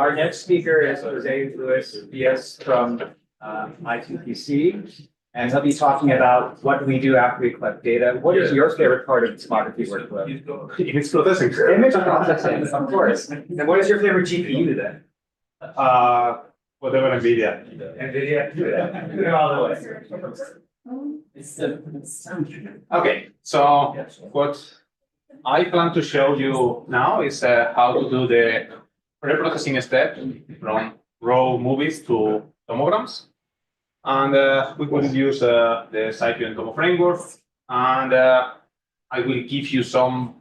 Our next speaker is Jose Luis Vilas from ITPC, and he'll be talking about what we do after we collect data. What is your favorite part of the tomography workflow? Image processing. Image processing, of course. And what is your favorite GPU today? Whatever NVIDIA. NVIDIA? Do it all the way. Okay, so what I plan to show you now is how to do the preprocessing step from raw movies to tomograms. And we will use the Scipion Tomo framework, and I will give you some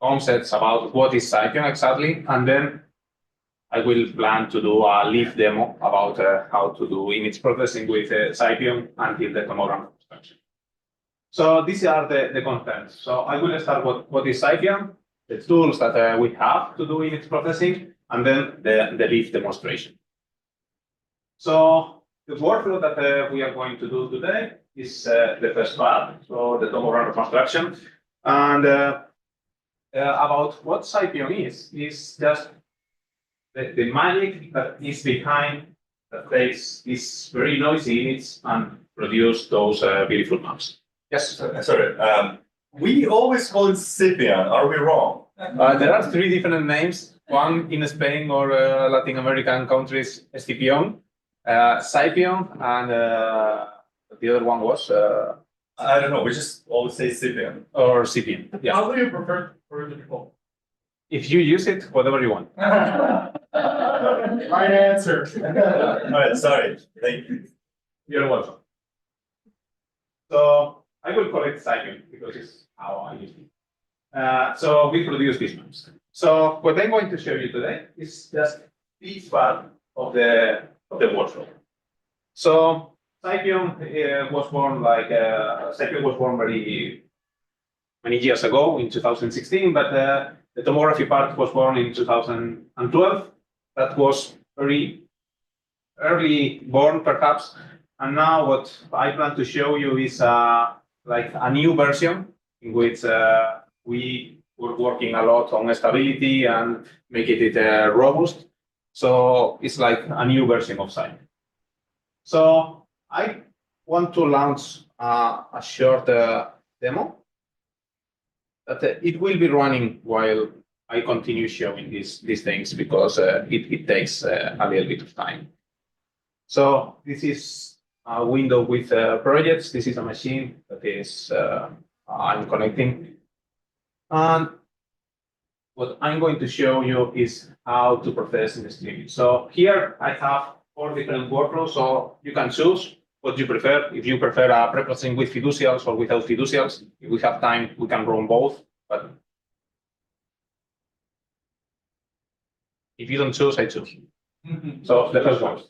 concepts about what is Scipion exactly, and then I will plan to do a live demo about how to do image processing with Scipion until the tomogram construction. So these are the contents. So I will start with what is Scipion, the tools that we have to do image processing, and then the live demonstration. So the workflow that we are going to do today is the first part, so the tomogram construction. And about what Scipion is just the magic that is behind that takes this very noisy image and produce those beautiful maps. Yes. Sorry. We always call it Scipion. Are we wrong? There are three different names. One in Spain or Latin American countries, Scipion, Scipion, and the other one was I don't know. We just always say Scipion. or Scipion. Yeah. How do you prefer for it to be called? If you use it, whatever you want. Right answer. All right. Sorry. Thank you. You're welcome. So I will call it Scipion because it's how I use it. So we produce these maps. So what I'm going to show you today is just this part of the workflow. So Scipion was born Scipion was born very many years ago in 2016, but the tomography part was born in 2012. That was very early born, perhaps. And now what I plan to show you is like a new version in which we were working a lot on stability and making it robust. So it's like a new version of Scipion. So I want to launch a short demo that it will be running while I continue showing these things because it takes a little bit of time. So this is a window with projects. This is a machine that is I'm connecting. And what I'm going to show you is how to process in the streaming. So here I have 4 different workflows, so you can choose what you prefer. If you prefer preprocessing with fiducials or without fiducials, if we have time, we can run both. But if you don't choose, I choose. So the first one.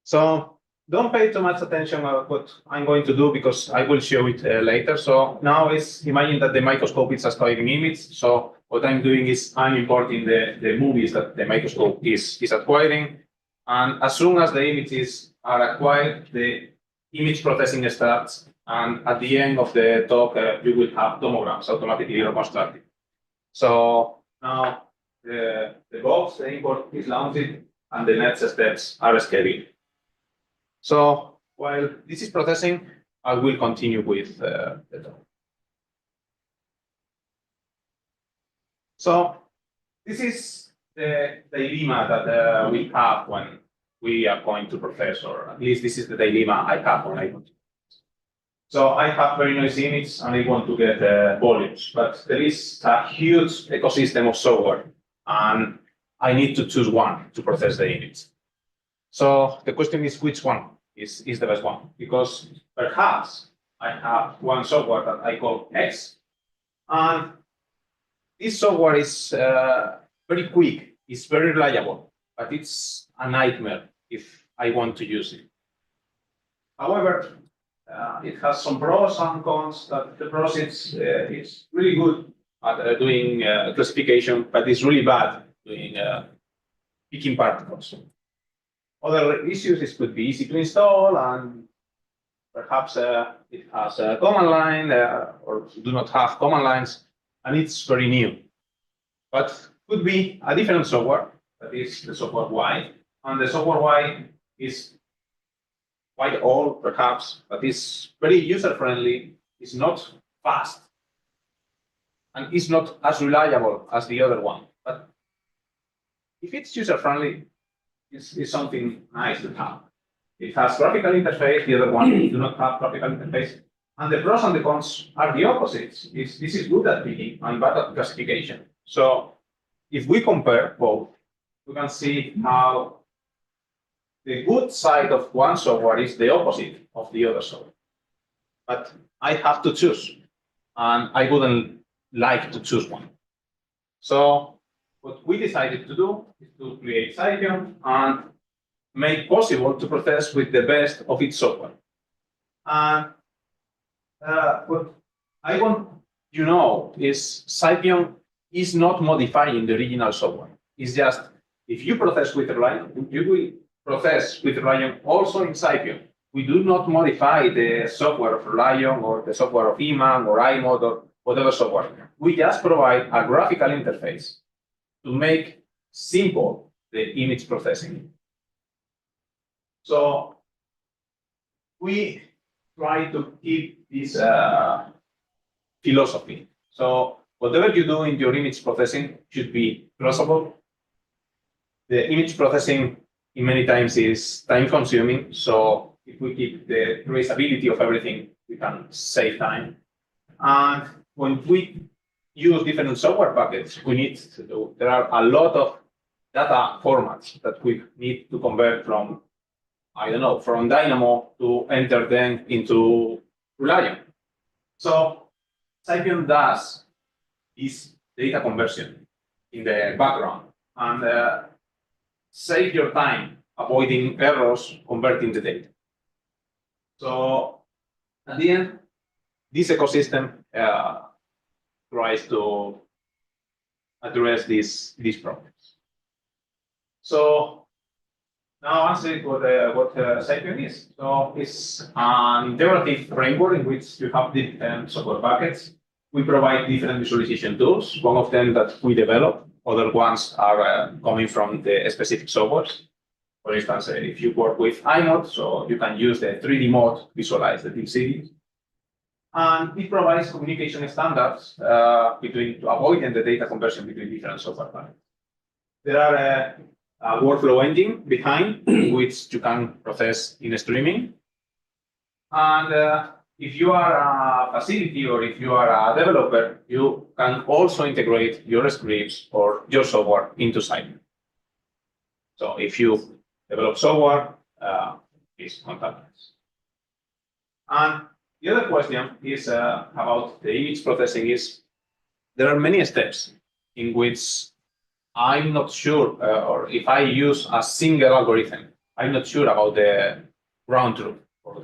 So don't pay too much attention to what I'm going to do because I will show it later. So now imagine that the microscope is acquiring image. So what I'm doing is I'm importing the movies that the microscope is acquiring. And as soon as the images are acquired, the image processing starts. And at the end of the talk, you will have tomograms automatically reconstructed. So now the box, the import is launched, and the next steps are scheduled. So while this is processing, I will continue with the talk. So this is the dilemma that we have when we are going to process, or at least this is the dilemma I have when I want to. So I have very noisy images and I want to get volumes, but there is a huge ecosystem of software and I need to choose one to process the image. So the question is which one is the best one? Because perhaps I have one software that I call X, and this software is very quick, it's very reliable, but it's a nightmare if I want to use it. However, it has some pros and cons. That the pros is really good at doing classification, but it's really bad doing picking particles. Other issues, it could be easy to install, and perhaps it has a command line or do not have command lines, and it's very new. but could be a different software, that is the software Y, and the software Y is quite old perhaps, but is very user-friendly, is not fast, and is not as reliable as the other one. But if it's user-friendly, it's something nice to have. It has graphical interface, the other one do not have graphical interface. And the pros and the cons are the opposites. This is good at picking and bad at classification. So if we compare both, we can see how the good side of one software is the opposite of the other software. But I have to choose, and I wouldn't like to choose one. So what we decided to do is to create Scipion and make possible to process with the best of its software. And what I want you to know is Scipion is not modifying the original software. It's just if you process with Reliant, you will process with Reliant also in Scipion. We do not modify the software of Reliant or the software of Iman or iMod or whatever software. We just provide a graphical interface to make simple the image processing. So we try to keep this philosophy. So whatever you do in your image processing should be traceable. The image processing in many times is time consuming. So if we keep the traceability of everything, we can save time. And when we use different software packets, there are a lot of data formats that we need to convert from, I don't know, from Dynamo to enter them into Reliant. So Scipion does this data conversion in the background and save your time avoiding errors converting the data. So at the end, this ecosystem tries to address these problems. So now answering what Scipion is. So it's an iterative framework in which you have different software packets. We provide different visualization tools. One of them that we develop, other ones are coming from the specific softwares. For instance, if you work with iMod, so you can use the 3D mode to visualize the cities. And it provides communication standards to avoid the data conversion between different software packets. There are a workflow engine behind which you can process in streaming. And if you are a facility or if you are a developer, you can also integrate your scripts or your software into Scipion. So if you develop software, please contact us. And the other question is about the image processing is, there are many steps in which I'm not sure, or if I use a single algorithm, I'm not sure about the ground truth or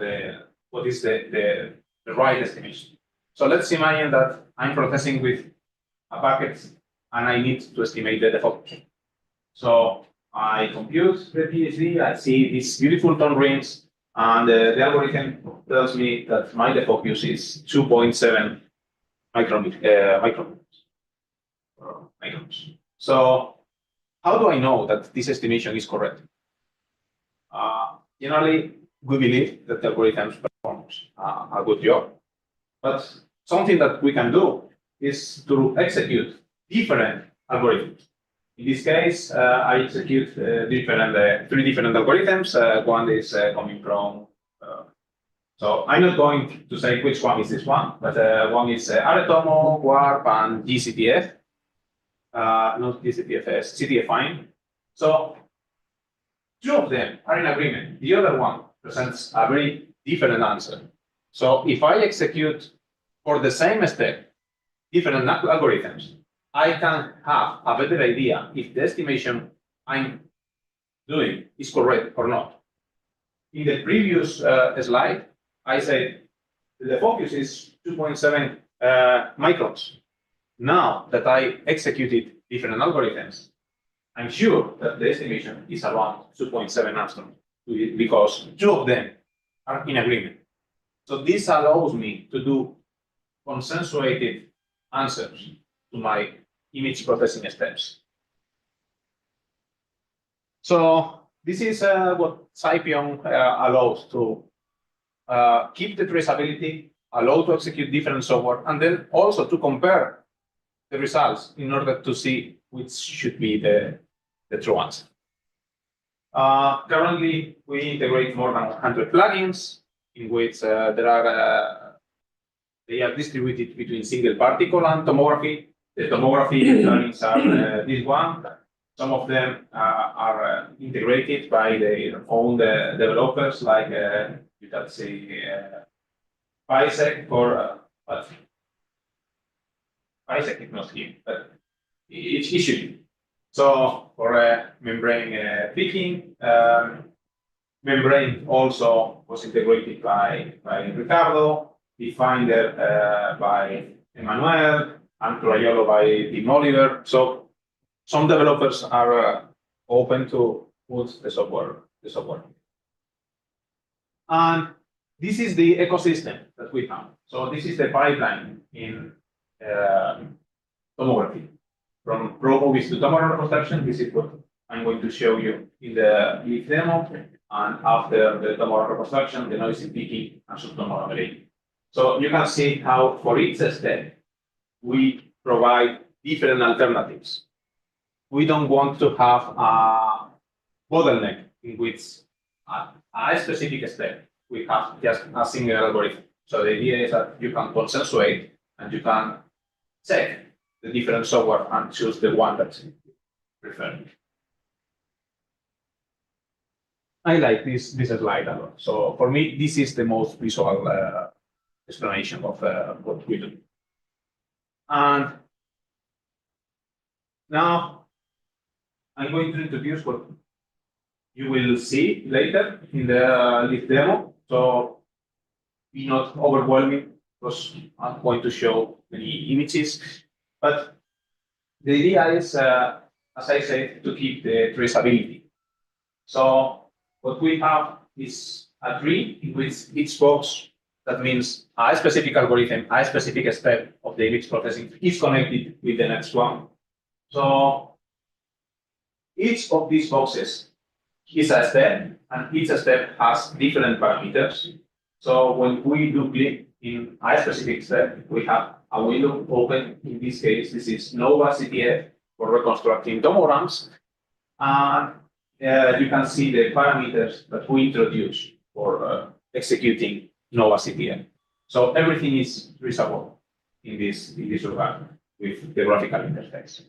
what is the right estimation. So let's imagine that I'm processing with a packet and I need to estimate the default. So I compute the PSD, I see these beautiful tone rings, and the algorithm tells me that my defocus is 2.7 microns. So how do I know that this estimation is correct? Generally, we believe that the algorithm performs a good job. But something that we can do is to execute different algorithms. In this case, I execute three different algorithms. One is coming from, so I'm not going to say which one is this one, but one is TOMO, WARP, and GCTF. Not GCTFS, CTFine. So two of them are in agreement. The other one presents a very different answer. So if I execute for the same step different algorithms, I can have a better idea if the estimation I'm doing is correct or not. In the previous slide, I said the focus is 2.7 microns. Now that I executed different algorithms, I'm sure that the estimation is around 2.7 angstrom because two of them are in agreement. So this allows me to do consensuated answers to my image processing steps. So this is what Scipion allows to keep the traceability, allow to execute different software, and then also to compare the results in order to see which should be the true answer. Currently, we integrate more than 100 plugins in which they are distributed between single particle and tomography. The tomography plugins are this one. Some of them are integrated by their own developers, like you can say Bisec or but Bisec is not here, but it should be. So for membrane picking, membrane also was integrated by Ricardo, Definder by Emmanuel, and Craiolo by Tim Oliver. So some developers are open to put the software. And this is the ecosystem that we have. So this is the pipeline in tomography. From raw movies to tomography reconstruction, this is what I'm going to show you in the leaf demo. And after the tomography reconstruction, the noisy picking and subtomography. So you can see how for each step, we provide different alternatives. We don't want to have a bottleneck in which a specific step, we have just a single algorithm. So the idea is that you can consensuate and you can check the different software and choose the one that you prefer. I like this slide a lot. So for me, this is the most visual explanation of what we do. And now I'm going to introduce what you will see later in the leaf demo. So be not overwhelming because I'm going to show many images. But the idea is, as I said, to keep the traceability. So what we have is a tree in which each box, that means a specific algorithm, a specific step of the image processing is connected with the next one. So each of these boxes is a step, and each step has different parameters. So when we do click in a specific step, we have a window open. In this case, this is Nova CTF for reconstructing tomograms. And you can see the parameters that we introduce for executing Nova CTF. So everything is traceable in this regard with the graphical interface.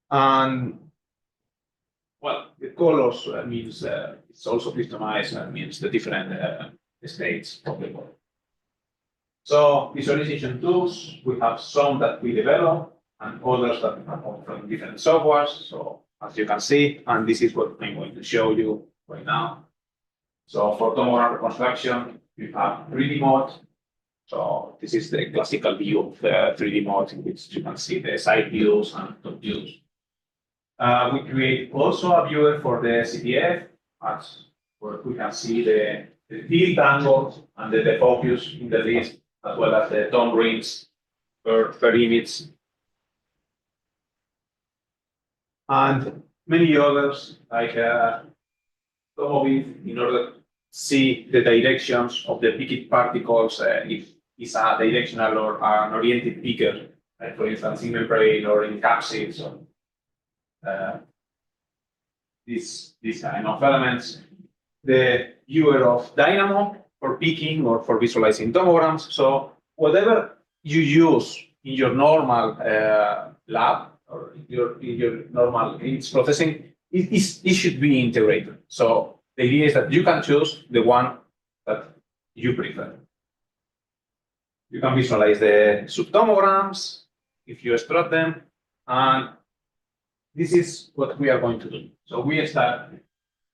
And well, the colors means it's also customized and means the different states of the code. So visualization tools, we have some that we develop and others that come from different softwares. So as you can see, and this is what I'm going to show you right now. So for tomograph reconstruction, you have 3D mode. So this is the classical view of the 3D mode in which you can see the side views and top views. We create also a viewer for the CTF, where we can see the tilt angles and the focus in the list, as well as the tone rings per image. And many others, like Tomo in order to see the directions of the picked particles, if it's a directional or an oriented picker, like for instance in membrane or in capsids. So, this kind of elements. The viewer of Dynamo for picking or for visualizing tomograms. So whatever you use in your normal lab or in your normal image processing, it should be integrated. So the idea is that you can choose the one that you prefer. You can visualize the subtomograms if you extract them, and this is what we are going to do. So we start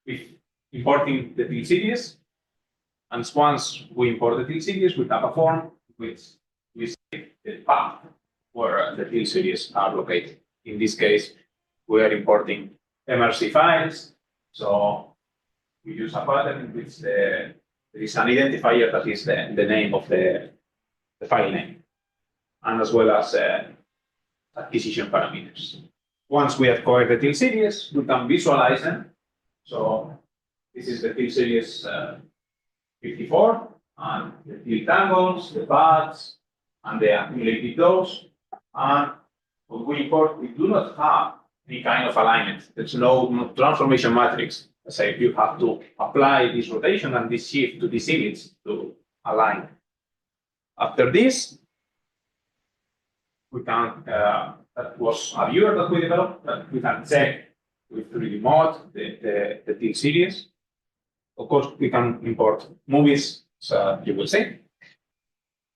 with importing the field series, and once we import the field series, we have a form which we say the path where the field series are located. In this case, we are importing MRC files. So we use a pattern in which there is an identifier that is the name of the file name, and as well as acquisition parameters. Once we acquire the till series, we can visualize them. So this is the till series 54, and the till tangles, the paths, and the accumulated dose. And what we import, we do not have any kind of alignment. There's no transformation matrix. Say you have to apply this rotation and this shift to this image to align. After this, we can, that was a viewer that we developed, that we can check with 3D mode the till series. Of course, we can import movies, so you will see.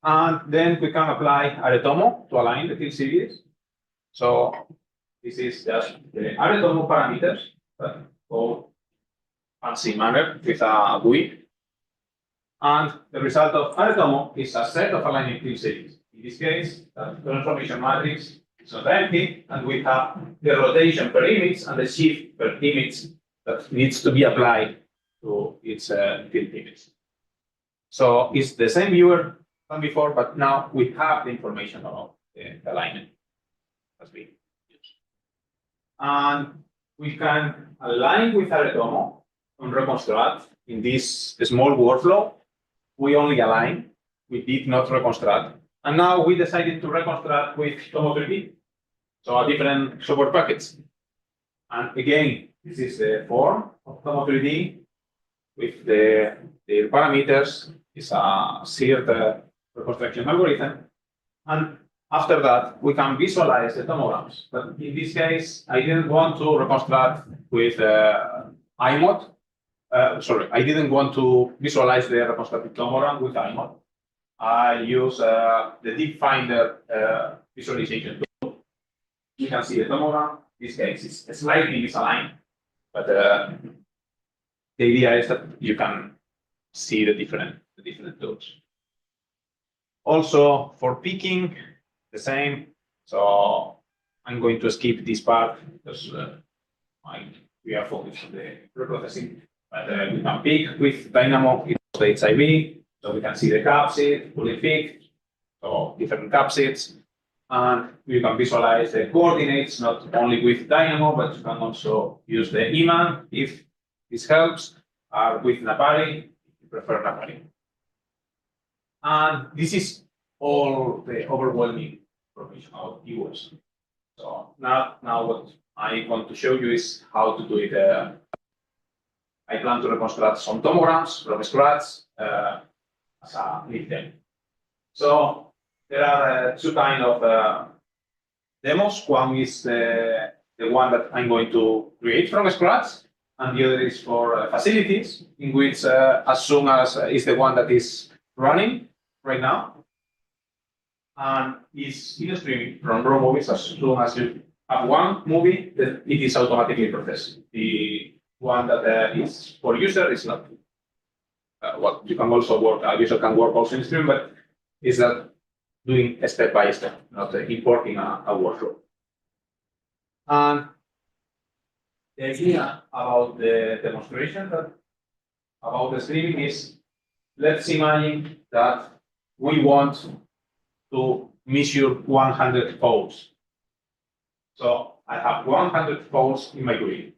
And then we can apply TOMO to align the till series. So this is just the TOMO parameters that go fancy manner with a GUI. And the result of TOMO is a set of aligning till series. In this case, the transformation matrix is not empty, and we have the rotation per image and the shift per image that needs to be applied to its till image. So it's the same viewer than before, but now we have the information about the alignment as we use. And we can align with TOMO and reconstruct in this small workflow. We only align, we did not reconstruct. And now we decided to reconstruct with Tomo 3D, so a different software package. And again, this is the form of Tomo 3D with the parameters. It's a shared reconstruction algorithm. And after that, we can visualize the tomograms. But in this case, I didn't want to reconstruct with iMod. I didn't want to visualize the reconstructed tomogram with iMod. I use the Deep Finder visualization tool. You can see the tomogram. In this case, it's slightly misaligned, but the idea is that you can see the different tools. Also, for picking, the same. So I'm going to skip this part because we are focused on the preprocessing. But we can pick with Dynamo, it's the HIV. So we can see the capsid, fully picked, so different capsids. And you can visualize the coordinates, not only with Dynamo, but you can also use the Iman if this helps, or with Napari, if you prefer Napari. And this is all the overwhelming information about viewers. So now what I want to show you is how to do it. I plan to reconstruct some tomograms from scratch as a lead demo. So there are two kinds of demos. One is the one that I'm going to create from scratch, and the other is for facilities, in which as soon as is the one that is running right now, and is in streaming from raw movies. As soon as you have one movie, then it is automatically processed. The one that is for user is not. What you can also work, a user can work also in stream, but is that doing step by step, not importing a workflow. And the idea about the demonstration about the streaming is, let's imagine that we want to measure 100 folds. So I have 100 folds in my grid.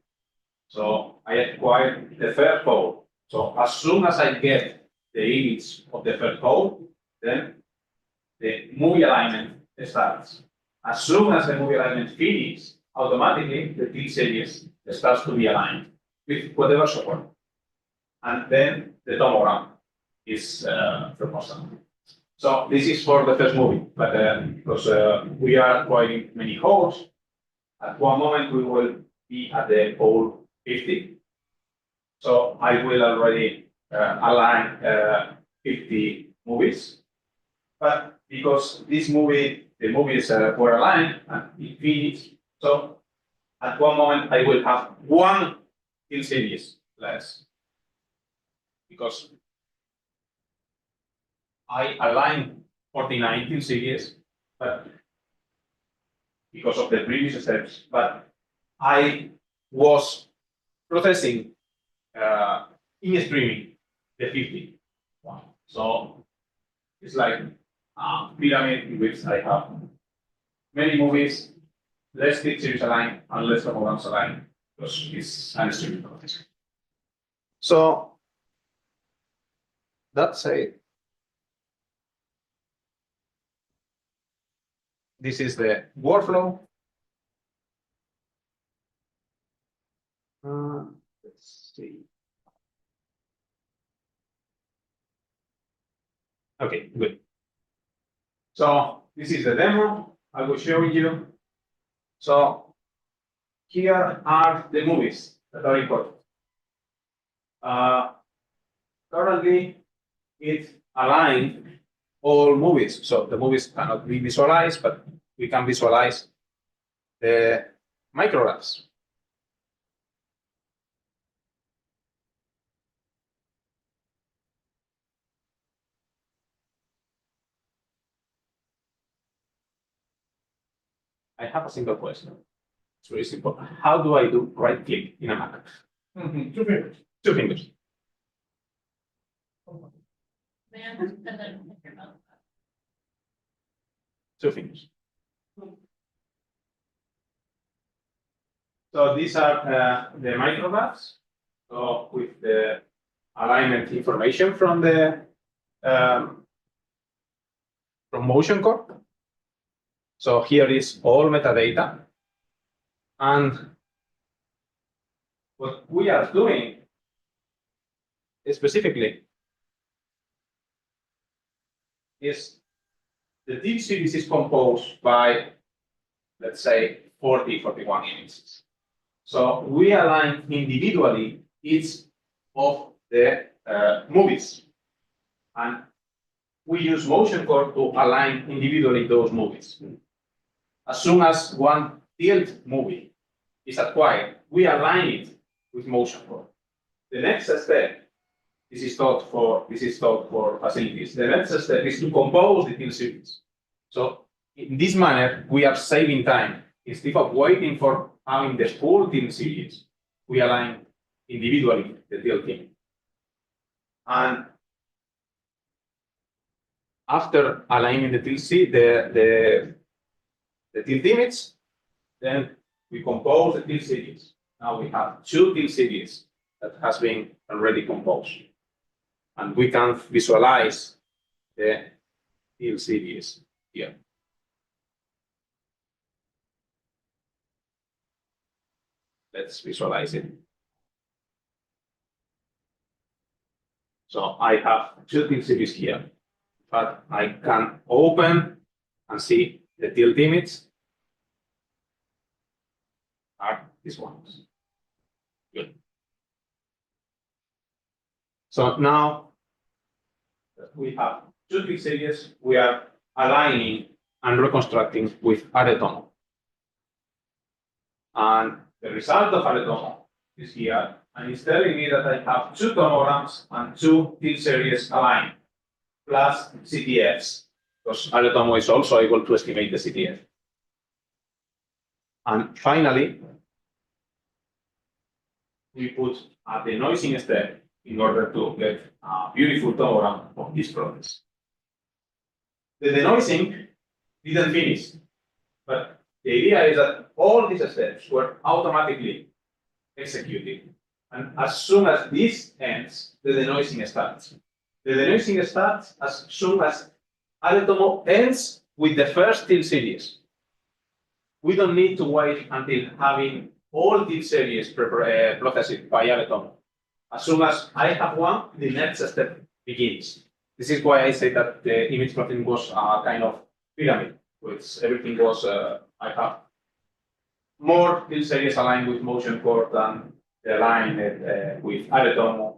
So I acquire the third fold. So as soon as I get the image of the third fold, then the movie alignment starts. As soon as the movie alignment finishes, automatically the till series starts to be aligned with whatever software. And then the tomogram is proposed. So this is for the first movie, but because we are acquiring many holes, at one moment we will be at the pole 50. So I will already align 50 movies, but because the movies were aligned and it finished, so at one moment I will have one till series less, because I aligned 49 till series, but because of the previous steps, but I was processing in streaming the 50 one. So it's like a pyramid in which I have many movies, less field series aligned and less tomograms aligned because it's an streaming process. So that's it. This is the workflow. Let's see. Okay, good. So this is the demo I was showing you. So here are the movies that are important. Currently, it aligned all movies. So the movies cannot be visualized, but we can visualize the micrographs. I have a simple question. It's very simple. How do I do right click in a Mac? 2 fingers. 2 fingers. And then pick your mouse up. 2 fingers. So these are the micrographs. So with the alignment information from the from motion core. So here is all metadata. And what we are doing specifically is the deep series is composed by, let's say, 41 images. So we align individually each of the movies. And we use motion core to align individually those movies. As soon as one tilt movie is acquired, we align it with motion core. The next step, this is taught for facilities. The next step is to compose the tilt series. So in this manner, we are saving time. Instead of waiting for having the full tilt series, we align individually the tilting. And after aligning the tilt the tilt image, then we compose the tilt series. Now we have 2 tilt series that has been already composed. And we can visualize the tilt series here. Let's visualize it. So I have 2 tilt series here, but I can open and see the tilt image are these ones. Good. So now that we have 2 tilt series, we are aligning and reconstructing with ARE-TOMO. And the result of ARE-TOMO is here, and it's telling me that I have 2 tomograms and 2 tilt series aligned, plus CTFs, because ARE-TOMO is also able to estimate the CTF. And finally, we put a denoising step in order to get a beautiful tomogram of this process. The denoising didn't finish, but the idea is that all these steps were automatically executed. And as soon as this ends, the denoising starts. The denoising starts as soon as ARE-TOMO ends with the first tilt series. We don't need to wait until having all tilt series processed by ARE-TOMO. As soon as I have one, the next step begins. This is why I say that the image processing was a kind of pyramid, which everything was, I have more tilt series aligned with motion core than aligned with ARE-TOMO,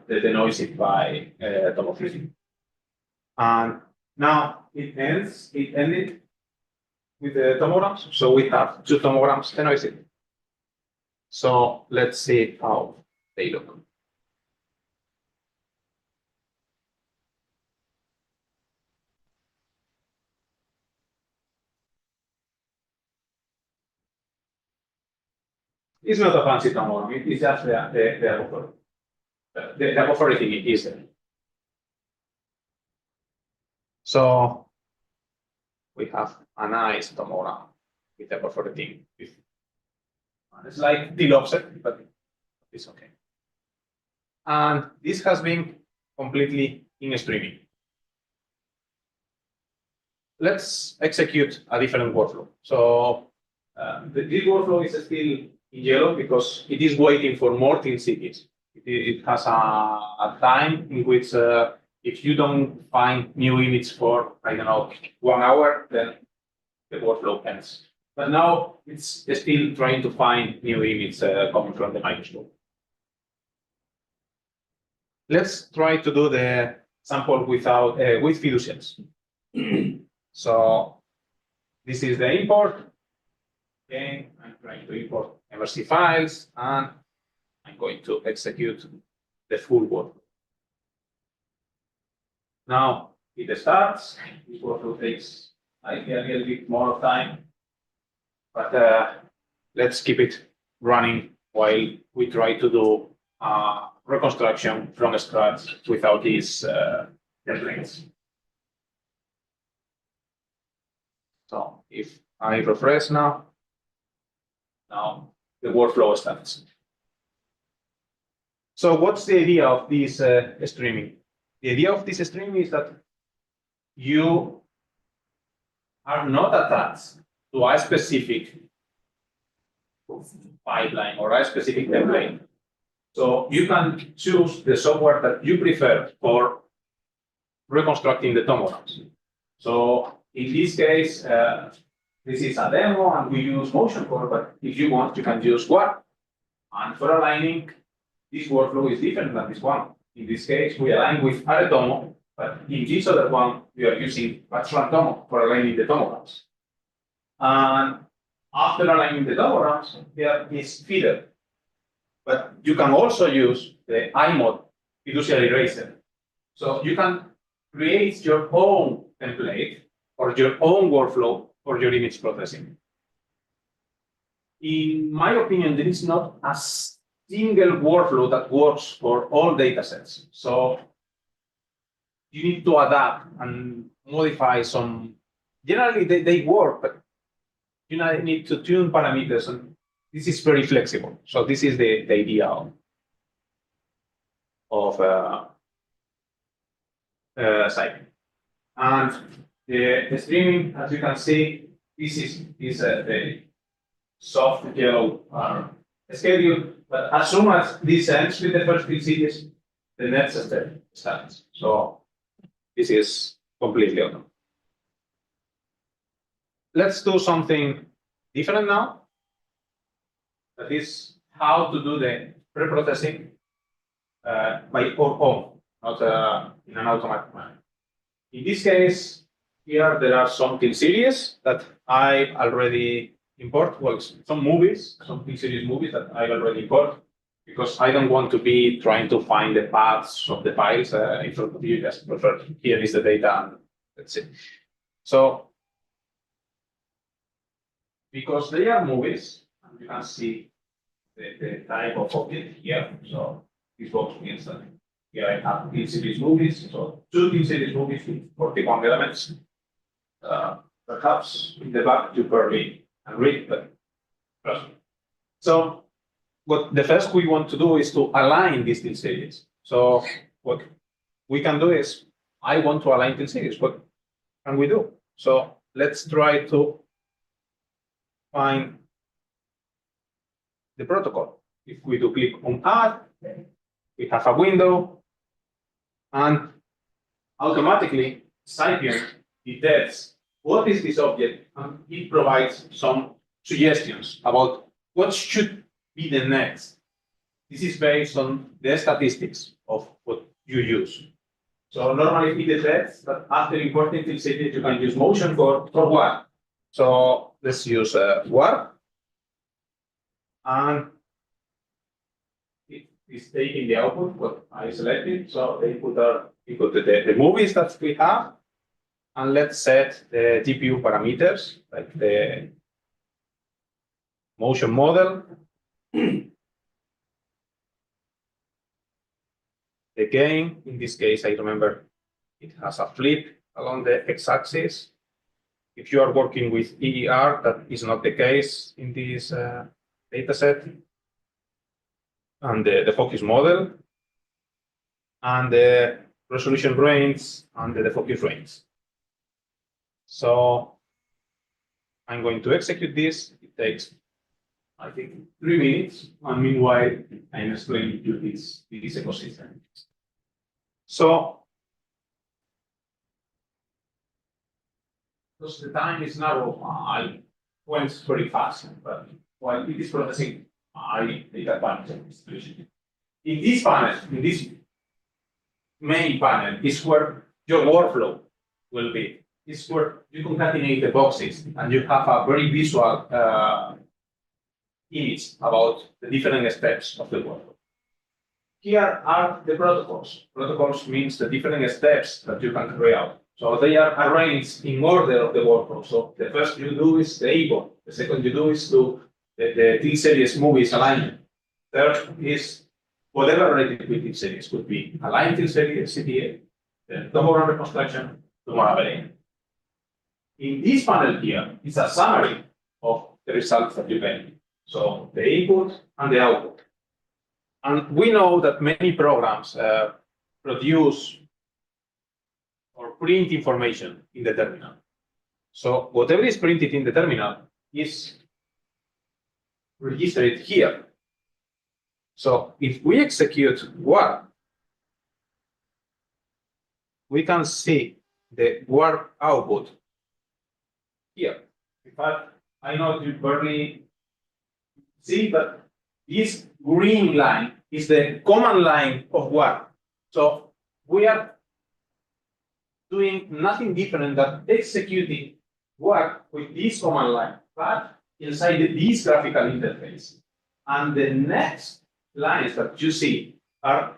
the denoised by tomography. And now it ended with the tomograms, so we have 2 tomograms denoised. So let's see how they look. It's not a fancy tomogram, it is just the buffer. The buffer thing is there. So we have a nice tomograph with a perforating with a slight till offset, but it's okay. And this has been completely in streaming. Let's execute a different workflow. So this workflow is still in yellow because it is waiting for more thin cities. It has a time in which if you don't find new images for, I don't know, 1 hour, then the workflow ends. But now it's still trying to find new images coming from the microscope. Let's try to do the sample without with fiducials. So this is the import. Okay, I'm trying to import MRC files, and I'm going to execute the full workflow. Now it starts. This workflow takes a little bit more of time, but let's keep it running while we try to do reconstruction from scratch without these templates. So if I refresh now the workflow starts. So what's the idea of this streaming? The idea of this streaming is that you are not attached to a specific pipeline or a specific template. So you can choose the software that you prefer for reconstructing the tomograms. So in this case, this is a demo and we use motion core, but if you want, you can use WAR. And for aligning, this workflow is different than this one. In this case, we align with AreTomo, but in this other one, we are using Patchwork Tomo for aligning the tomograms. And after aligning the tomograms, there is feeder. But you can also use the iMod fiducial eraser. So you can create your own template or your own workflow for your image processing. In my opinion, there is not a single workflow that works for all data sets. So you need to adapt and modify some. Generally, they work, but you need to tune parameters, and this is very flexible. So this is the idea of Scipion. And the streaming, as you can see, this is the soft yellow schedule. But as soon as this ends with the first few cities, the next step starts. So this is completely automatic. Let's do something different now. That is how to do the pre-processing by our own, not in an automatic manner. In this case, here there are some film series that I already import. Well, some movies, some film series movies that I already import because I don't want to be trying to find the paths of the files in front of you. Just prefer here is the data and that's it. So because they are movies, and you can see the type of object here. So this box means that here I have film series movies. So 2 film series movies with 41 elements. Perhaps in the back you probably can read, but trust me. So what the first we want to do is to align these film series. So what we can do is, I want to align film series. What can we do? So let's try to find the protocol. If we do click on add, we have a window, and automatically Scipion detects what is this object, and it provides some suggestions about what should be the next. This is based on the statistics of what you use. So normally it detects that after importing film series, you can use motion for WAR. So let's use WAR, and it is taking the output what I selected. So they put the movies that we have, and let's set the GPU parameters like the motion model. The gain, in this case, I remember it has a flip along the x-axis. If you are working with EER, that is not the case in this data set. And the focus model, and the resolution range, and the focus range. So I'm going to execute this. It takes, I think, 3 minutes. And meanwhile, I'm explaining you this ecosystem. So, because the time is narrow, I went very fast, but while it is processing, I take advantage of this solution. In this panel, in this main panel, is where your workflow will be. It's where you concatenate the boxes and you have a very visual image about the different steps of the workflow. Here are the protocols. Protocols means the different steps that you can carry out. So they are arranged in order of the workflow. So the first you do is the ABO. The second you do is do the T-series movies alignment. Third is whatever related with T-series. Could be aligned T-series, CTA, the tomography reconstruction, tomography. In this panel here is a summary of the results that you get. So the input and the output. And we know that many programs produce or print information in the terminal. So whatever is printed in the terminal is registered here. So if we execute WARP, we can see the WARP output here. In fact, I know you barely see, but this green line is the command line of WARP. So we are doing nothing different than executing WARP with this command line, but inside this graphical interface. And the next lines that you see are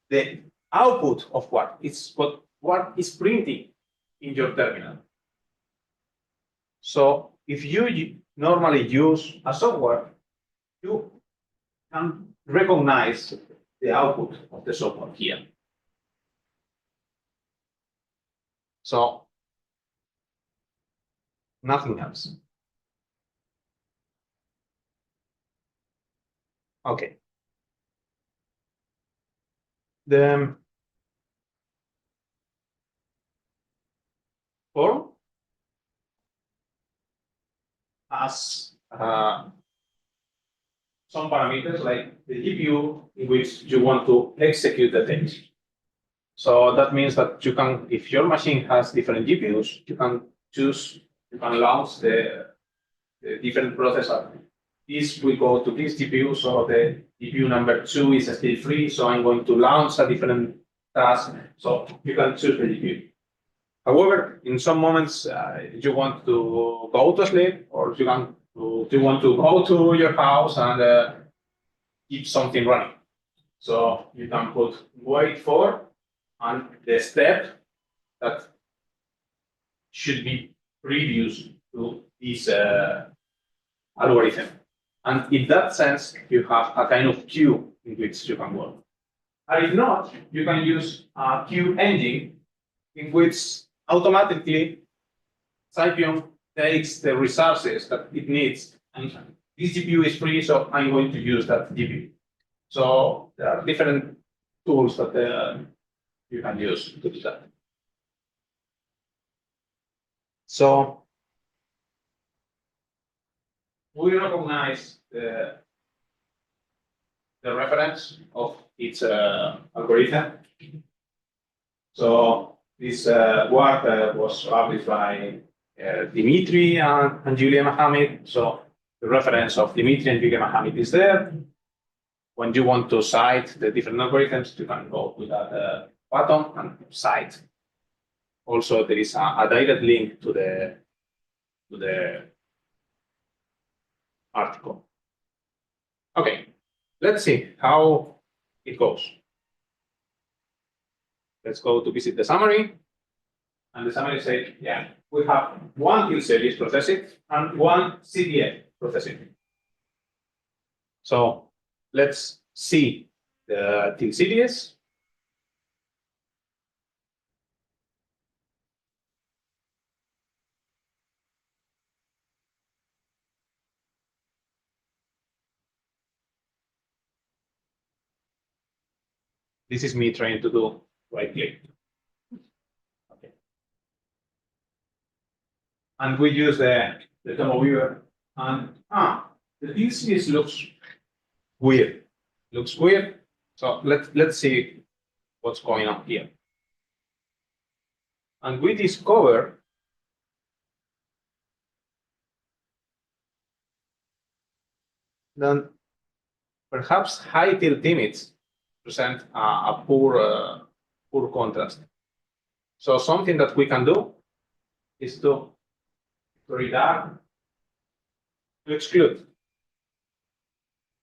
the output of WARP. It's what WARP is printing in your terminal. So if you normally use a software, you can recognize the output of the software here. So nothing else. Okay. The form has some parameters like the GPU in which you want to execute the things. So that means that you can, if your machine has different GPUs, you can choose, you can launch the different processor. This will go to this GPU, so the GPU number 2 is still free, so I'm going to launch a different task. So you can choose the GPU. However, in some moments, you want to go to sleep, or you want to go to your house and keep something running. So you can put wait for and the step that should be previous to this algorithm. And in that sense, you have a kind of queue in which you can work. And if not, you can use a queue engine in which automatically Scipion takes the resources that it needs. And this GPU is free, so I'm going to use that GPU. So there are different tools that you can use to do that. So we recognize the reference of its algorithm. So this work was published by Dimitri and Julia Mohammed. So the reference of Dimitri and Julia Mohammed is there. When you want to cite the different algorithms, you can go to that button and cite. Also, there is a direct link to the article. Okay, let's see how it goes. Let's go to visit the summary. And the summary says, yeah, we have one T series processing and one CDF processing. So let's see the T series. This is me trying to do right click. Okay. And we use the Tomo viewer. And the field series looks weird. Looks weird. So let's see what's going on here. And we discover that perhaps high tilt image present a poor contrast. So something that we can do is to redark, to exclude.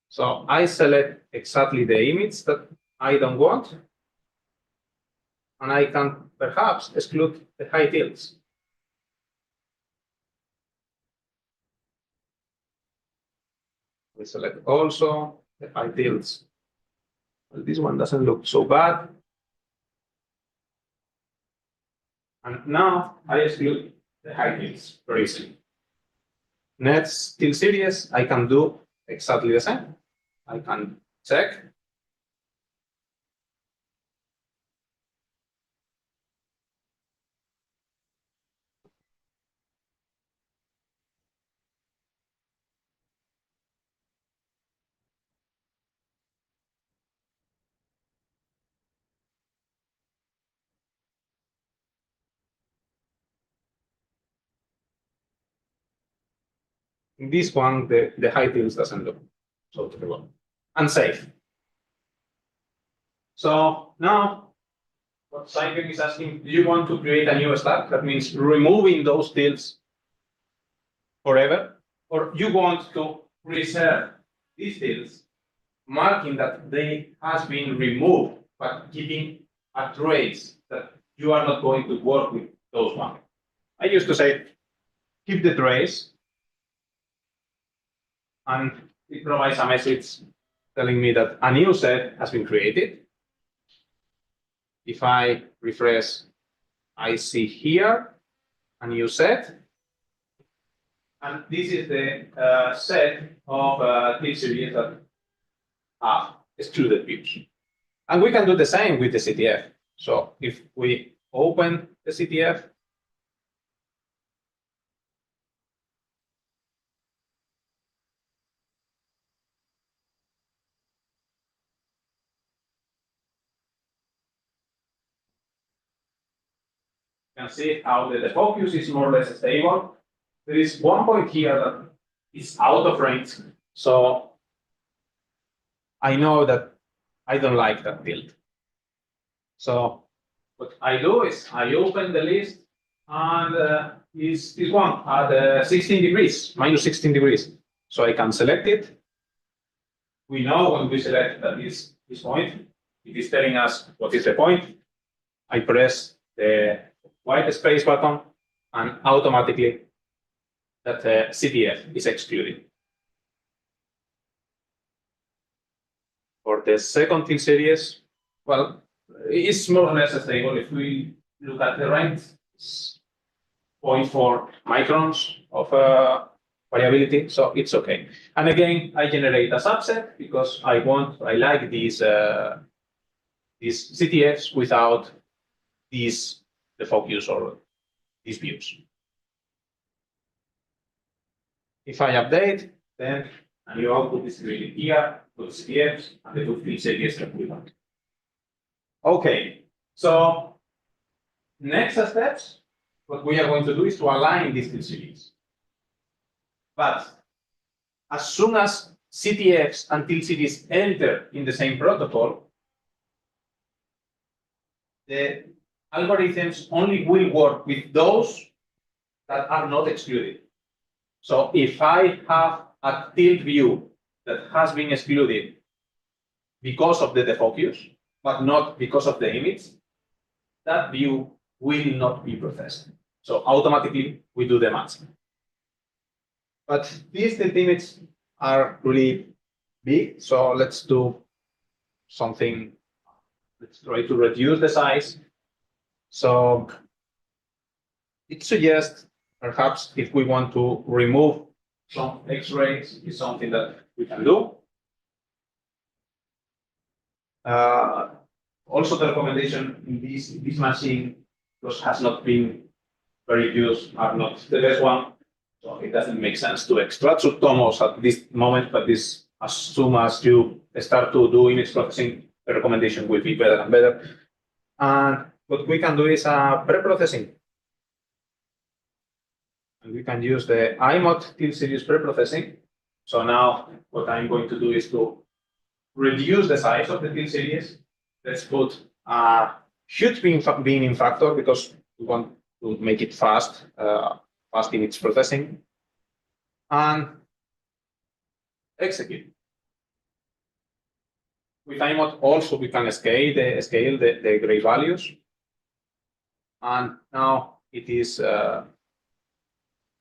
So I select exactly the image that I don't want, and I can perhaps exclude the high tilts. We select also the high tilts. Well, this one doesn't look so bad. And now I exclude the high tilts very easily. Next tilt series, I can do exactly the same. I can check. In this one, the high tilts doesn't look so terrible. And safe. So now, what Scipion is asking, do you want to create a new stack? That means removing those tilts forever? Or you want to preserve these tilts, marking that they has been removed, but keeping a trace that you are not going to work with those ones. I used to say, keep the trace, and it provides a message telling me that a new set has been created. If I refresh, I see here a new set. And this is the set of tilt series that have excluded views. And we can do the same with the CTF. So if we open the CTF, you can see how the focus is more or less stable. There is one point here that is out of range. So I know that I don't like that tilt. So what I do is I open the list, and is this one at 16 degrees, minus 16 degrees. So I can select it. We know when we select that is this point, it is telling us what is the point. I press the white space button, and automatically that CTF is excluded. For the second tilt series, well, it's more or less stable. If we look at the range, it's 0.4 microns of variability, so it's okay. And again, I generate a subset because I like these CTFs without the focus or these views. If I update, then a new output is created here, with CTFs, and the two field series that we want. Okay, so next steps, what we are going to do is to align these field series. But as soon as CTFs and tilt series enter in the same protocol, the algorithms only will work with those that are not excluded. So if I have a tilt view that has been excluded because of the defocus, but not because of the image, that view will not be processed. So automatically we do the matching. But these tilt images are really big, so let's do something. Let's try to reduce the size. So it suggests perhaps if we want to remove some X-rays, is something that we can do. Also, the recommendation in this machine, because has not been very used, are not the best one. So it doesn't make sense to extract tomos at this moment, but this, as soon as you start to do image processing, the recommendation will be better and better. And what we can do is pre-processing. And we can use the IMOD till series pre-processing. So now what I'm going to do is to reduce the size of the till series. Let's put a huge bin factor because we want to make it fast, fast image processing, and execute. With IMOD also we can scale the gray values, and now it is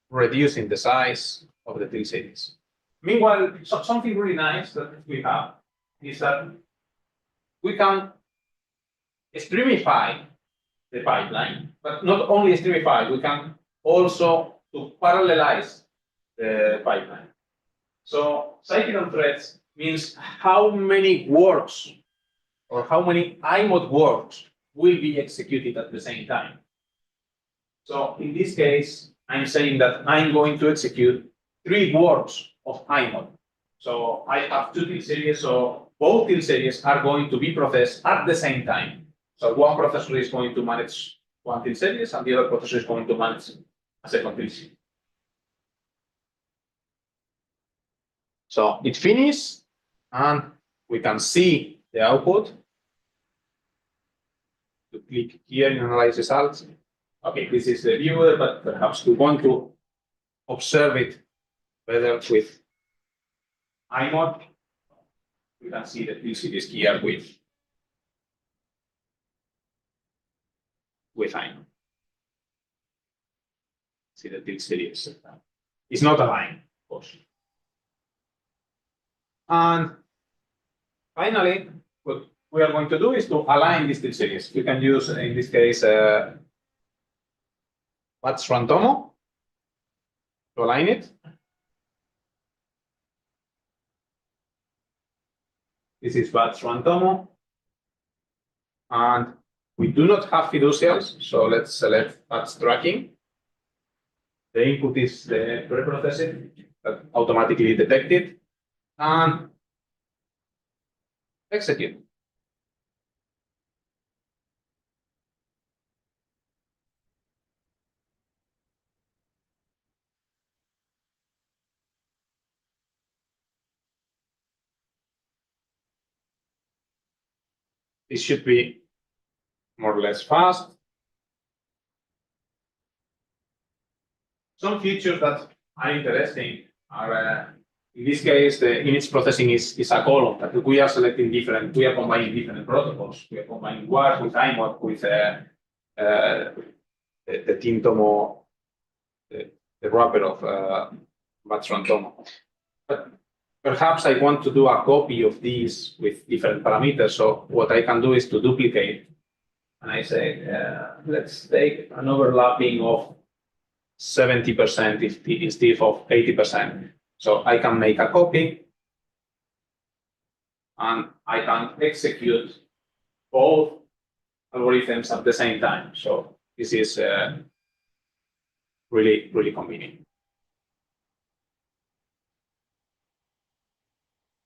reducing the size of the till series. Meanwhile, something really nice that we have is that we can streamify the pipeline, but not only streamify, we can also to parallelize the pipeline. So Scipion threads means how many works or how many IMOD works will be executed at the same time. So in this case, I'm saying that I'm going to execute 3 works of IMOD. So I have 2 till series, so both till series are going to be processed at the same time. So one processor is going to manage 1 till series, and the other processor is going to manage a second till series. So it finished, and we can see the output. To click here in Analyze Results. Okay, this is the viewer, but perhaps we want to observe it better with IMOD. We can see the till series here with IMOD. See the till series. It's not a line, of course. And finally, what we are going to do is to align this till series. We can use, in this case, what's run TOMO to align it. This is what's run TOMO. And we do not have fiducials, so let's select what's tracking. The input is the pre-processing that automatically detected, and execute. This should be more or less fast. Some features that are interesting are, in this case, the image processing is a column that we are selecting different, we are combining different protocols. We are combining WARS with IMOD with the Team TOMO, the wrapper of Vatron TOMO. But perhaps I want to do a copy of these with different parameters. So what I can do is to duplicate. And I say, let's take an overlapping of 70% instead of 80%. So I can make a copy and I can execute both algorithms at the same time. So this is really, really convenient.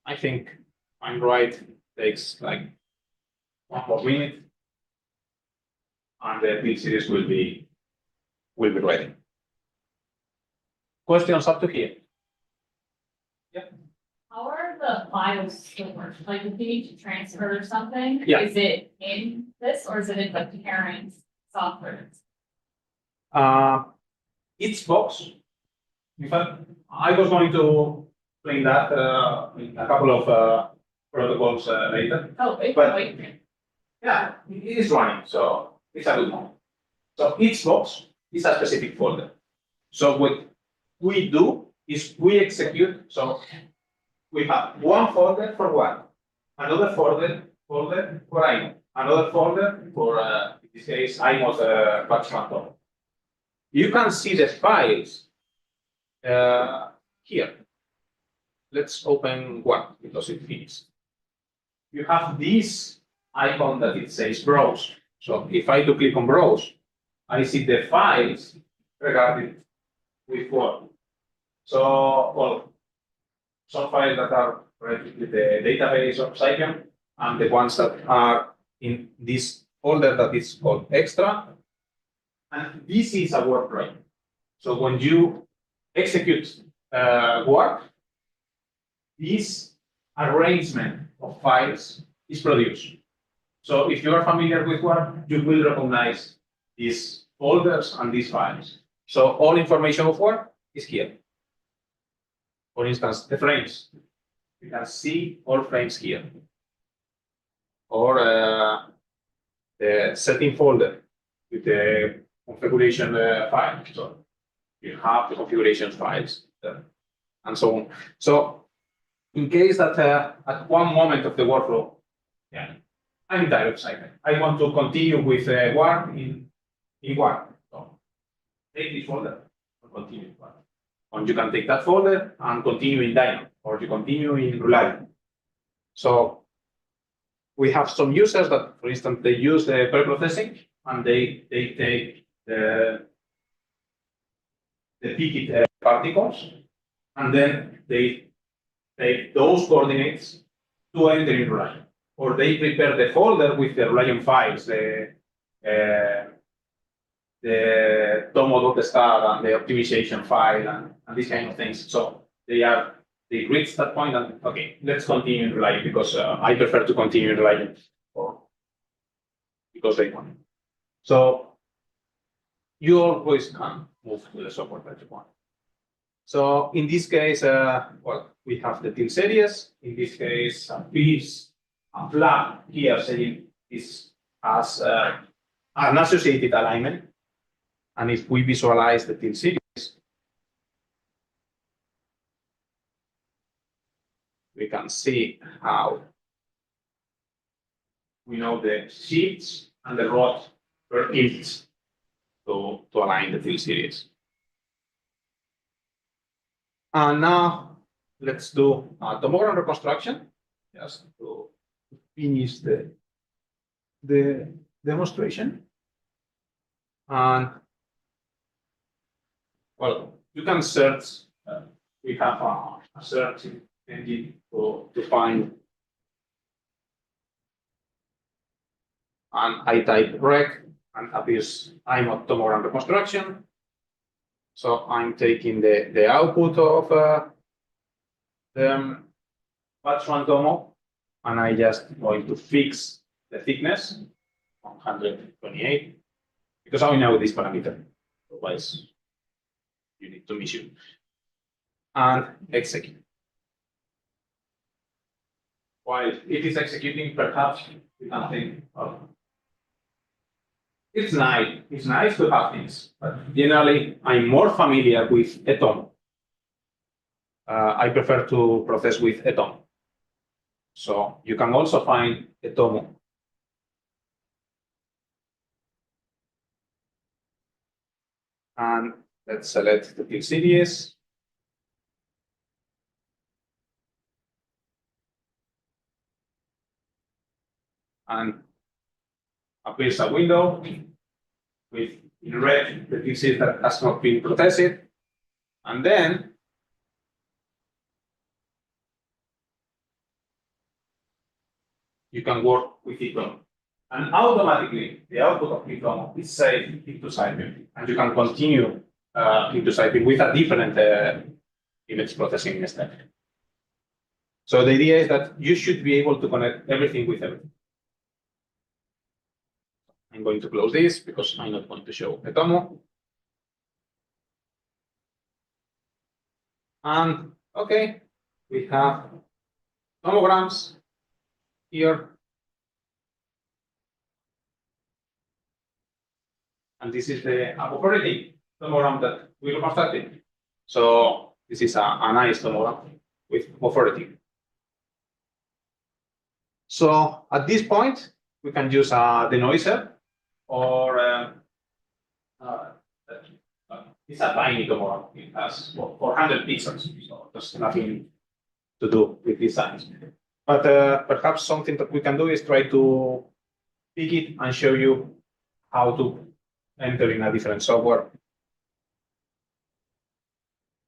I think I'm right, takes like 1 more minute and the build series will be ready. Questions up to here? Yeah. How are the files stored? Like if you need to transfer something, Yeah. is it in this or is it in the parent software? Each box, in fact, I was going to explain that in a couple of protocols later. Oh, wait, But- wait. Yeah, it is running, so it's a good one. So each box is a specific folder. So what we do is we execute, so we have one folder for one, another folder for IMO, another folder for, in this case, IMO's batch control. You can see the files here. Let's open one because it finished. You have this icon that it says browse. So if I do click on browse, I see the files regarding with what. So, well, some files that are related with the database of Scipion and the ones that are in this folder that is called extra. And this is a workflow. So when you execute work, this arrangement of files is produced. So if you are familiar with work, you will recognize these folders and these files. So all information of work is here. For instance, the frames. You can see all frames here. Or the setting folder with the configuration file. So you have the configuration files there, and so on. So in case that at one moment of the workflow, yeah, I'm in direct cycle. I want to continue with work in work. So take this folder and continue work. And you can take that folder and continue in Dynamo, or you continue in Reliable. So we have some users that, for instance, they use the pre-processing and they take the picket particles, and then they take those coordinates to enter in Reliable. Or they prepare the folder with the Reliable files, the tomo.star and the optimization file and these kind of things. So they reach that point and okay, let's continue in Reliable because I prefer to continue in Reliable or because they want. So you always can move to the software that you want. So in this case, well, we have the till series. In this case, piece and flag here saying is as an associated alignment. And if we visualize the till series, we can see how we know the shifts and the rods per inch to align the till series. And now let's do a tomogram reconstruction just to finish the demonstration. And well, you can search. We have a search engine to find. And I type rec and appears I'm at tomogram reconstruction. So I'm taking the output of the batch one tomo, and I just going to fix the thickness 128 because I know this parameter. Otherwise, you need to measure and execute. While it is executing, perhaps you can think, oh, it's nice to have things, but generally I'm more familiar with a tomo. I prefer to process with a tomo. So you can also find a tomo. And let's select the till series. And appears a window with in red the till series that has not been processed. And then you can work with it. And automatically, the output of Prieto is saved into Scipion, and you can continue into Scipion with a different image processing step. So the idea is that you should be able to connect everything with everything. I'm going to close this because I'm not going to show a tomo. And okay, we have tomograms here. And this is the operating tomogram that we reconstructed. So this is a nice tomogram with operating. So at this point, we can use a denoiser or it's a tiny tomogram. It has 400 pixels, so there's nothing to do with this size. But perhaps something that we can do is try to pick it and show you how to enter in a different software.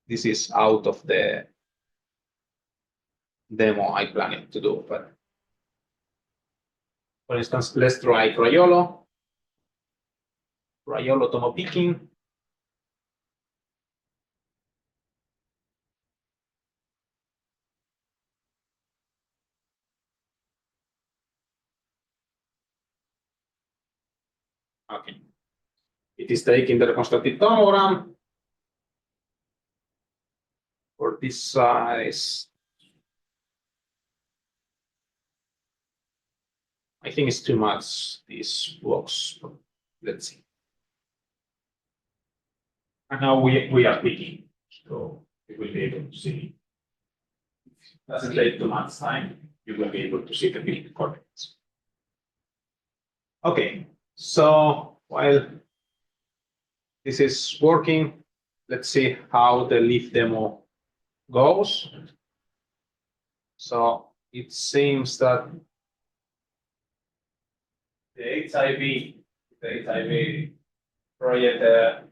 This is out of the demo I planned to do, but for instance, let's try Craiolo tomo picking. Okay. It is taking the reconstructed tomogram for this size. I think it's too much, this box. Let's see. And now we are picking, so you will be able to see. Doesn't take too much time. You will be able to see the picking coordinates. Okay, so while this is working, let's see how the leaf demo goes. So it seems that the HIV project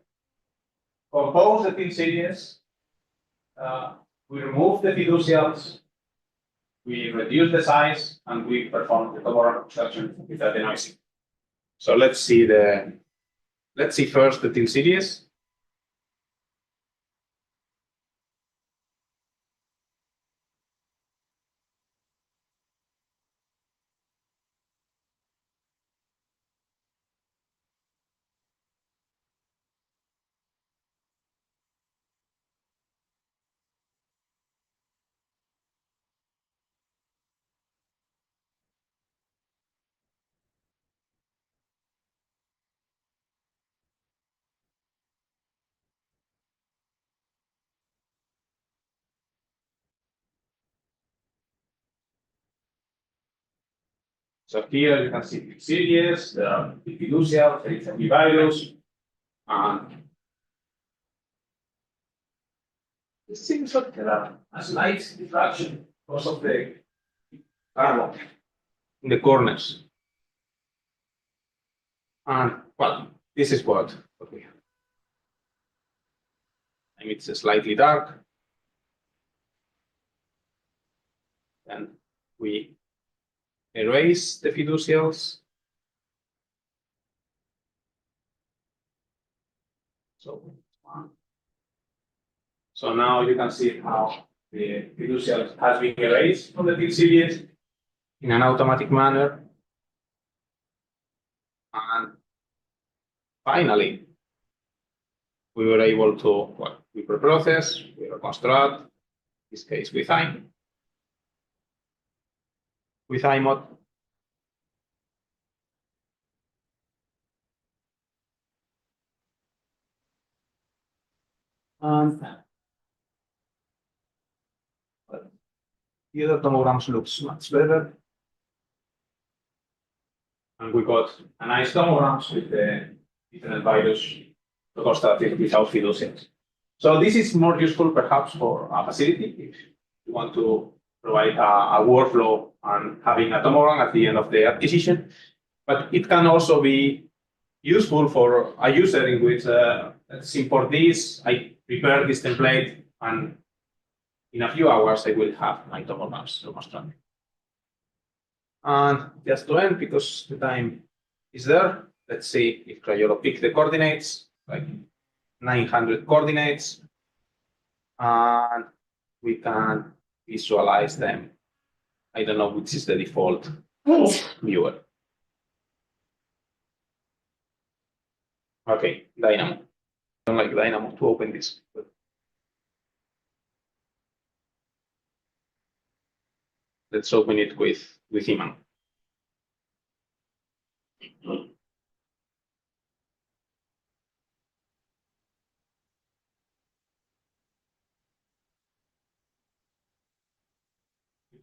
compose the thin series. We remove the fiducials, we reduce the size, and we perform the tomogram construction with the denoising. So let's see first the thin series. So here you can see the series, the fiducial, the HIV virus, and it seems like there are a slight diffraction because of the carbon in the corners. And well, this is what we have. And it's slightly dark. Then we erase the fiducials. So now you can see how the fiducial has been erased from the thin series in an automatic manner. And finally, we were able to, well, we preprocess, we reconstruct, in this case with IMOD. And the other tomograms looks much better. And we got a nice tomograms with the different virus reconstructed without fiducials. So this is more useful perhaps for a facility if you want to provide a workflow and having a tomogram at the end of the acquisition. But it can also be useful for a user in which let's import this, I prepare this template, and in a few hours I will have my tomograms reconstructed. And just to end, because the time is there, let's see if Craiolo pick the coordinates, like 900 coordinates, and we can visualize them. I don't know which is the default viewer. Okay, Dynamo. I don't like Dynamo to open this. Let's open it with Iman.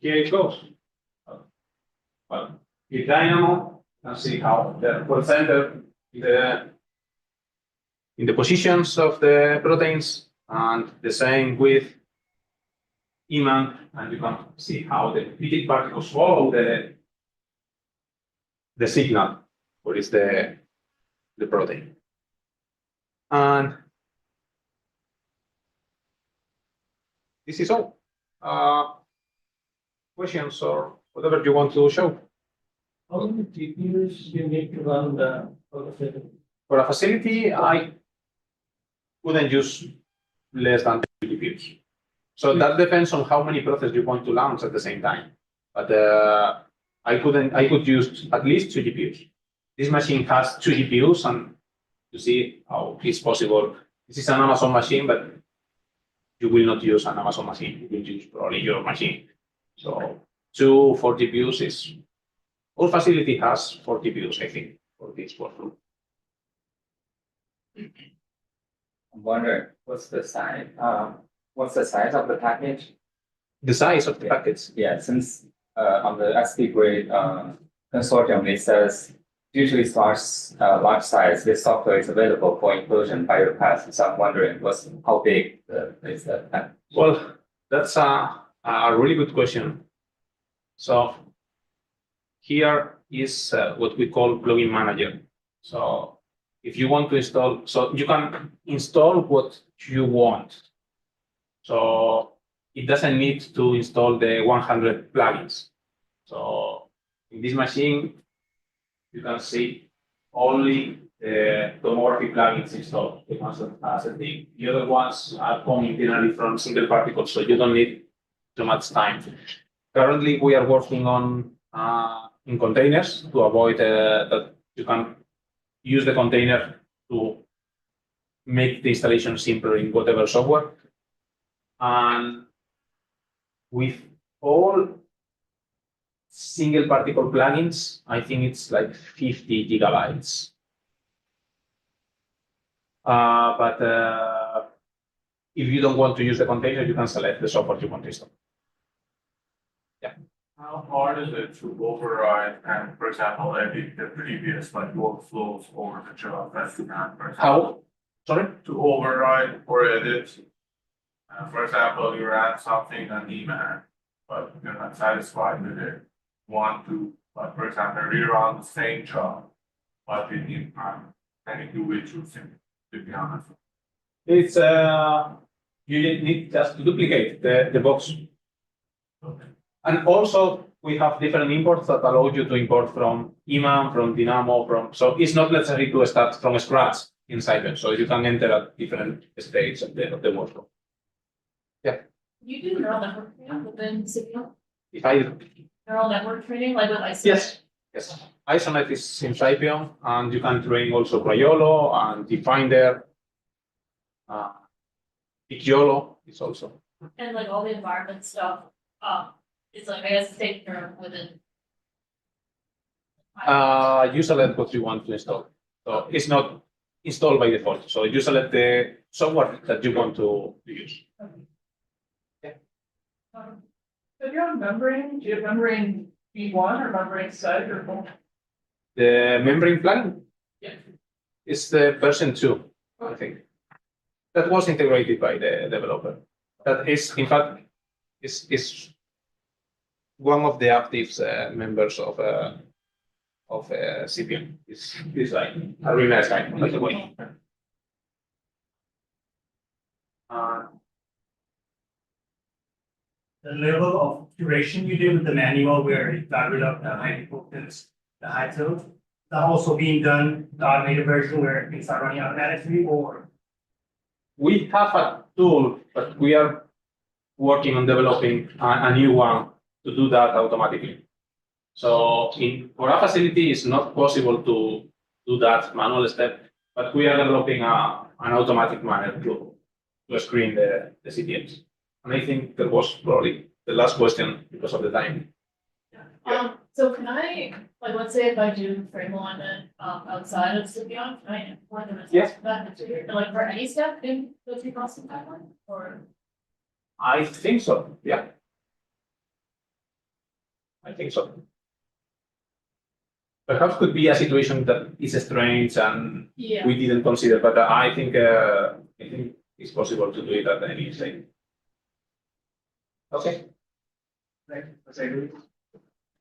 Here it goes. Well, with Dynamo, you can see how the center in the positions of the proteins, and the same with Iman, and you can see how the repeated particles follow the signal. what is the protein. And this is all. Questions or whatever you want to show. How many GPUs you need to run the facility? For a facility, I wouldn't use less than 2 GPUs. So that depends on how many processes you want to launch at the same time. But I could use at least 2 GPUs. This machine has 2 GPUs, and you see how it's possible. This is an Amazon machine, but you will not use an Amazon machine. You will use probably your machine. So 4 GPUs is, our facility has 4 GPUs, I think, for this workflow. I'm wondering, what's the size of the package? The size of the packets. Yeah, since on the SP grade consortium, it says usually starts large size. This software is available for inclusion by your pass. So I'm wondering, how big is the package? Well, that's a really good question. So here is what we call plugin manager. So if you want to install, so you can install what you want. So it doesn't need to install the 100 plugins. So in this machine, you can see only the tomography plugins installed, the ones that has a thing. The other ones are coming internally from single particles, so you don't need too much time. Currently, we are working on in containers to avoid that you can use the container to make the installation simpler in whatever software. And with all single particle plugins, I think it's like 50 gigabytes. But if you don't want to use the container, you can select the software you want to install. How hard is it to override and, for example, edit the previous workflows over the job that you have? How? Sorry? To override or edit. For example, you add something on email, but you're not satisfied with it. Want to, for example, rerun the same job, but in impact, and you will choose it, to be honest. It's you need just to duplicate the box. Okay. And also, we have different imports that allow you to import from Iman, from Dynamo, so it's not necessary to start from scratch in Scipion. So you can enter at different stages of the workflow. Yeah. You do neural network training within Scipion? If I Neural network training, like with ISO? yes, ISONET is in Scipion, and you can train also Priolo and Definer. Picciolo is also. And like all the environment stuff, it's like, I guess, taken within. You select what you want to install. So it's not installed by default. So you select the software that you want to use. If you're on membrane, do you have membrane V1 or membrane site or both? The membrane plugin? Yeah. It's the version 2, I think. That was integrated by the developer. That is, in fact, is one of the active members of Scipion. Is like a really nice guy, by the way. The level of curation you did with the manual where it got rid of the high potence, the high tilt, that also being done, the automated version where things are running automatically, or? We have a tool, but we are working on developing a new one to do that automatically. So for our facility, it's not possible to do that manual step, but we are developing an automatic manner to screen the CTMs. And I think that was probably the last question because of the time. So can I, like, let's say if I do frame alignment outside of Scipion, can I import the results for that into, like, for any step in the pre-processing pipeline, or? I think so, yeah. I think so. Perhaps could be a situation that is strange and Yeah. we didn't consider, but I think it's possible to do it at any stage. Okay. Right, let's say.